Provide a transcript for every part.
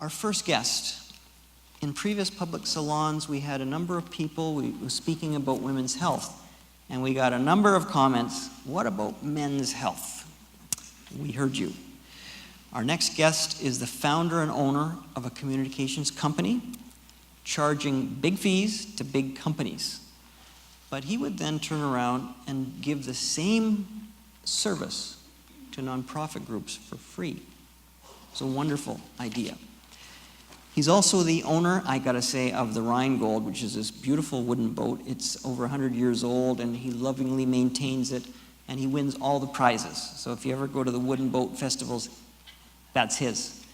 Our first guest. In previous public salons, we had a number of people we were speaking about women's health, and we got a number of comments. What about men's health? We heard you. Our next guest is the founder and owner of a communications company, charging big fees to big companies. But he would then turn around and give the same service to nonprofit groups for free. It's a wonderful idea. He's also the owner, I gotta say, of the Rheingold, which is this beautiful wooden boat. It's over 100 years old, and he lovingly maintains it, and he wins all the prizes. So if you ever go to the wooden boat festivals, that's his.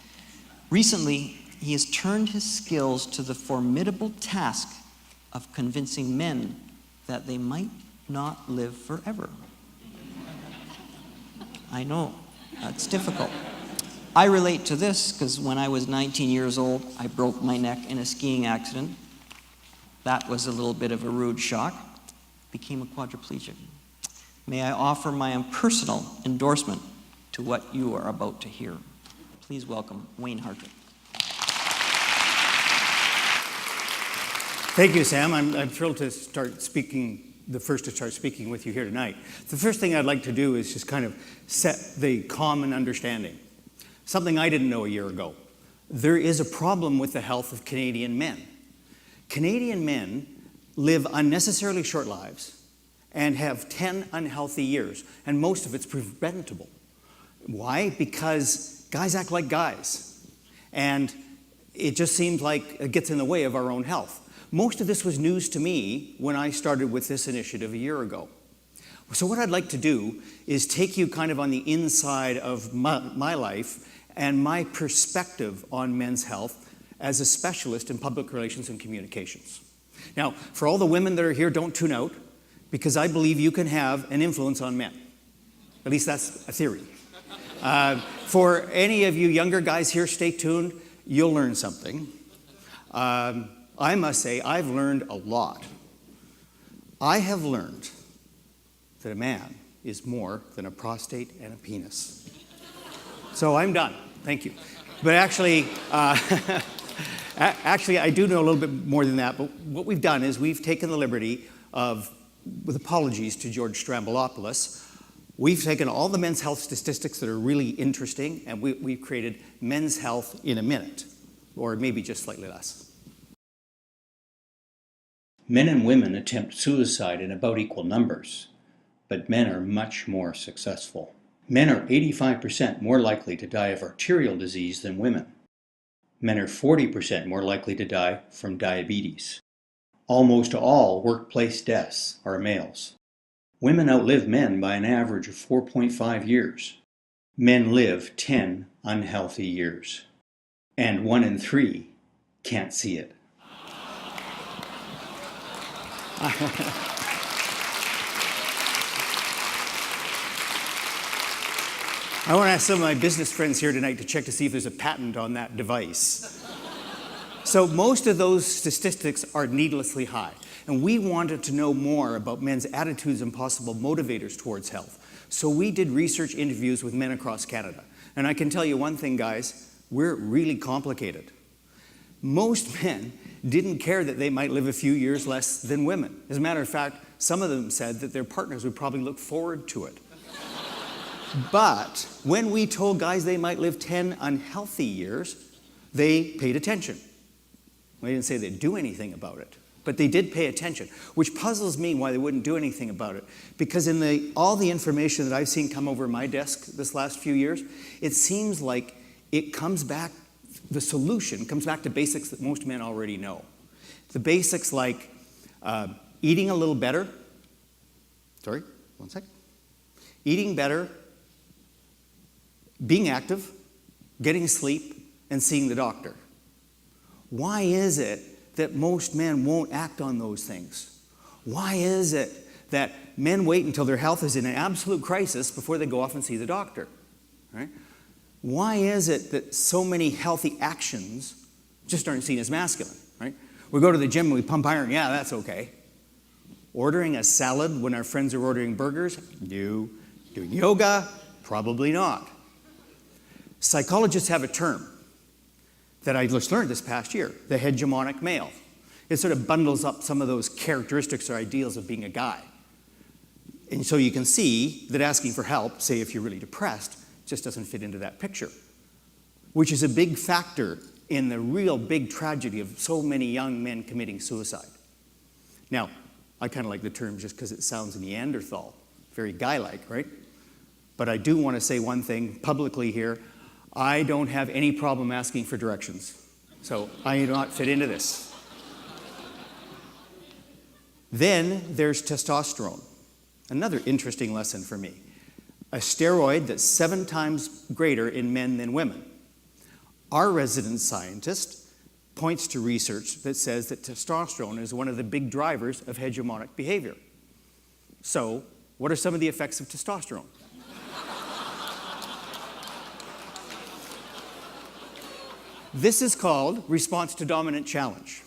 Recently, he has turned his skills to the formidable task of convincing men that they might not live forever. I know, that's difficult. I relate to this because when I was 19 years old, I broke my neck in a skiing accident. That was a little bit of a rude shock. Became a quadriplegic. May I offer my personal endorsement to what you are about to hear. Please welcome Wayne Hartrick. Thank you, Sam. I'm thrilled to start speaking, the first to start speaking with you here tonight. The first thing I'd like to do is just kind of set the common understanding. Something I didn't know a year ago. There is a problem with the health of Canadian men. Canadian men live unnecessarily short lives and have 10 unhealthy years, and most of it's preventable. Why? Because guys act like guys, and it just seems like it gets in the way of our own health. Most of this was news to me when I started with this initiative a year ago. So what I'd like to do is take you kind of on the inside of my life and my perspective on men's health as a specialist in public relations and communications. Now, for all the women that are here, don't tune out, because I believe you can have an influence on men. At least that's a theory. For any of you younger guys here, stay tuned. You'll learn something. I must say, I've learned a lot. I have learned that a man is more than a prostate and a penis. So I'm done. Thank you. But actually, actually, I do know a little bit more than that. But what we've done is we've taken the liberty of, with apologies to George Strambolopoulos, we've taken all the men's health statistics that are really interesting, and we've created Men's Health in a Minute, or maybe just slightly less. Men and women attempt suicide in about equal numbers, but men are much more successful. Men are 85% more likely to die of arterial disease than women. Men are 40% more likely to die from diabetes. Almost all workplace deaths are males. Women outlive men by an average of 4.5 years. Men live 10 unhealthy years. And 1 in 3 can't see it. I want to ask some of my business friends here tonight to check to see if there's a patent on that device. So most of those statistics are needlessly high, and we wanted to know more about men's attitudes and possible motivators towards health. So we did research interviews with men across Canada. And I can tell you one thing, guys, we're really complicated. Most men didn't care that they might live a few years less than women. As a matter of fact, some of them said that their partners would probably look forward to it. But when we told guys they might live 10 unhealthy years, they paid attention. They didn't say they'd do anything about it, but they did pay attention, which puzzles me why they wouldn't do anything about it. Because in all the information that I've seen come over my desk this last few years, it seems like it comes back, the solution comes back to basics that most men already know. The basics like eating a little better. Sorry, one sec. Eating better, being active, getting sleep, and seeing the doctor. Why is it that most men won't act on those things? Why is it that men wait until their health is in an absolute crisis before they go off and see the doctor? Right? Why is it that so many healthy actions just aren't seen as masculine? Right? We go to the gym and we pump iron. Yeah, that's okay. Ordering a salad when our friends are ordering burgers? No. Doing yoga? Probably not. Psychologists have a term that I just learned this past year, the hegemonic male. It sort of bundles up some of those characteristics or ideals of being a guy. And so you can see that asking for help, say if you're really depressed, just doesn't fit into that picture, which is a big factor in the real big tragedy of so many young men committing suicide. Now, I kind of like the term just because it sounds Neanderthal, very guy-like, right? But I do want to say one thing publicly here. I don't have any problem asking for directions, so I do not fit into this. Then there's testosterone, another interesting lesson for me. A steroid that's 7 times greater in men than women. Our resident scientist points to research that says that testosterone is one of the big drivers of hegemonic behavior. So, what are some of the effects of testosterone? This is called response to dominant challenge.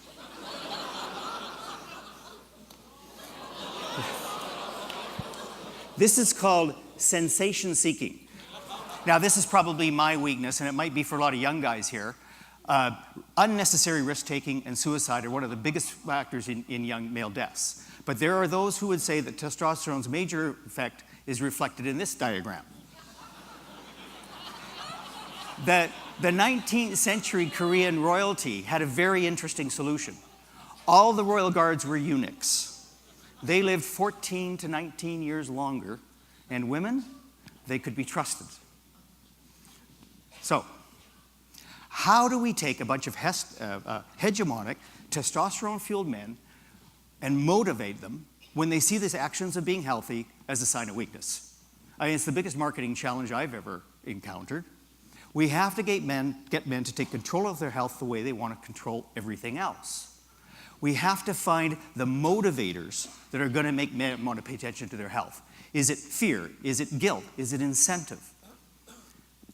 This is called sensation seeking. Now, this is probably my weakness, and it might be for a lot of young guys here. Unnecessary risk-taking and suicide are one of the biggest factors in young male deaths. But there are those who would say that testosterone's major effect is reflected in this diagram. The 19th century Korean royalty had a very interesting solution. All the royal guards were eunuchs. They lived 14 to 19 years longer, and women, they could be trusted. So, how do we take a bunch of hegemonic, testosterone-fueled men and motivate them when they see these actions of being healthy as a sign of weakness? I mean, it's the biggest marketing challenge I've ever encountered. We have to get men to take control of their health the way they want to control everything else. We have to find the motivators that are going to make men want to pay attention to their health. Is it fear? Is it guilt? Is it incentive?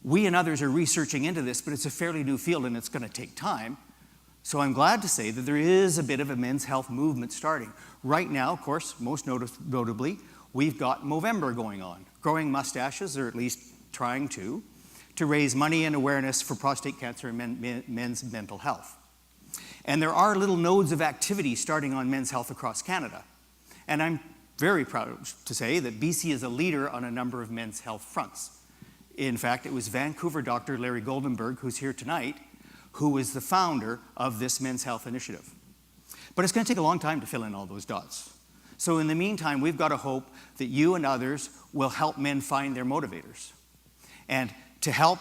We and others are researching into this, but it's a fairly new field and it's going to take time. So I'm glad to say that there is a bit of a men's health movement starting. Right now, of course, most notably, we've got Movember going on. Growing mustaches, or at least trying to raise money and awareness for prostate cancer and men's mental health. And there are little nodes of activity starting on men's health across Canada. And I'm very proud to say that BC is a leader on a number of men's health fronts. In fact, it was Vancouver Dr. Larry Goldenberg, who's here tonight, who was the founder of this men's health initiative. But it's going to take a long time to fill in all those dots. So in the meantime, we've got to hope that you and others will help men find their motivators. And to help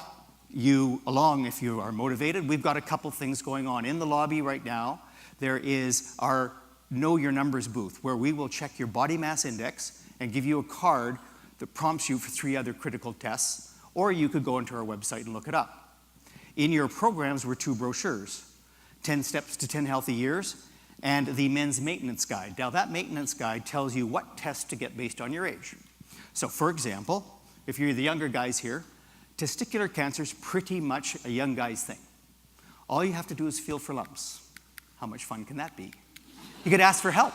you along, if you are motivated, we've got a couple things going on. In the lobby right now, there is our Know Your Numbers booth, where we will check your body mass index and give you a card that prompts you for 3 other critical tests, or you could go into our website and look it up. In your programs were 2 brochures, 10 Steps to 10 Healthy Years, and the Men's Maintenance Guide. Now, that maintenance guide tells you what tests to get based on your age. So, for example, if you're the younger guys here, testicular cancer is pretty much a young guy's thing. All you have to do is feel for lumps. How much fun can that be? You could ask for help.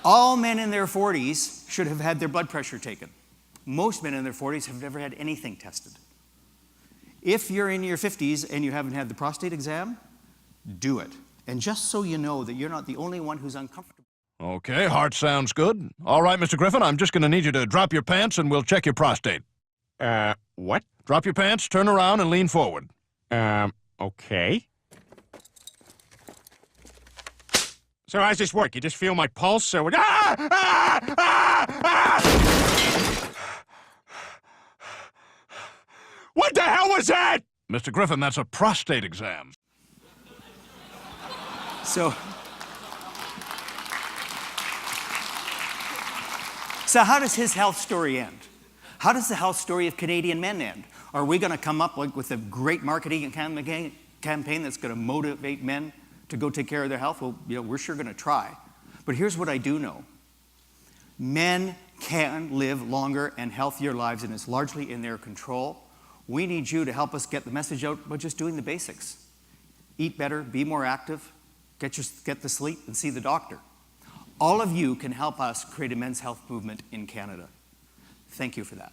All men in their 40s should have had their blood pressure taken. Most men in their 40s have never had anything tested. If you're in your 50s and you haven't had the prostate exam, do it. And just so you know that you're not the only one who's uncomfortable. Okay, heart sounds good. All right, Mr. Griffin, I'm just going to need you to drop your pants and we'll check your prostate. What? Drop your pants, turn around, and lean forward. Okay. So how's this work? You just feel my pulse, or what? What the hell was that? Mr. Griffin, that's a prostate exam. So how does his health story end? How does the health story of Canadian men end? Are we going to come up with a great marketing campaign that's going to motivate men to go take care of their health? Well, we're sure going to try. But here's what I do know. Men can live longer and healthier lives, and it's largely in their control. We need you to help us get the message out by just doing the basics. Eat better, be more active, get the sleep, and see the doctor. All of you can help us create a men's health movement in Canada. Thank you for that.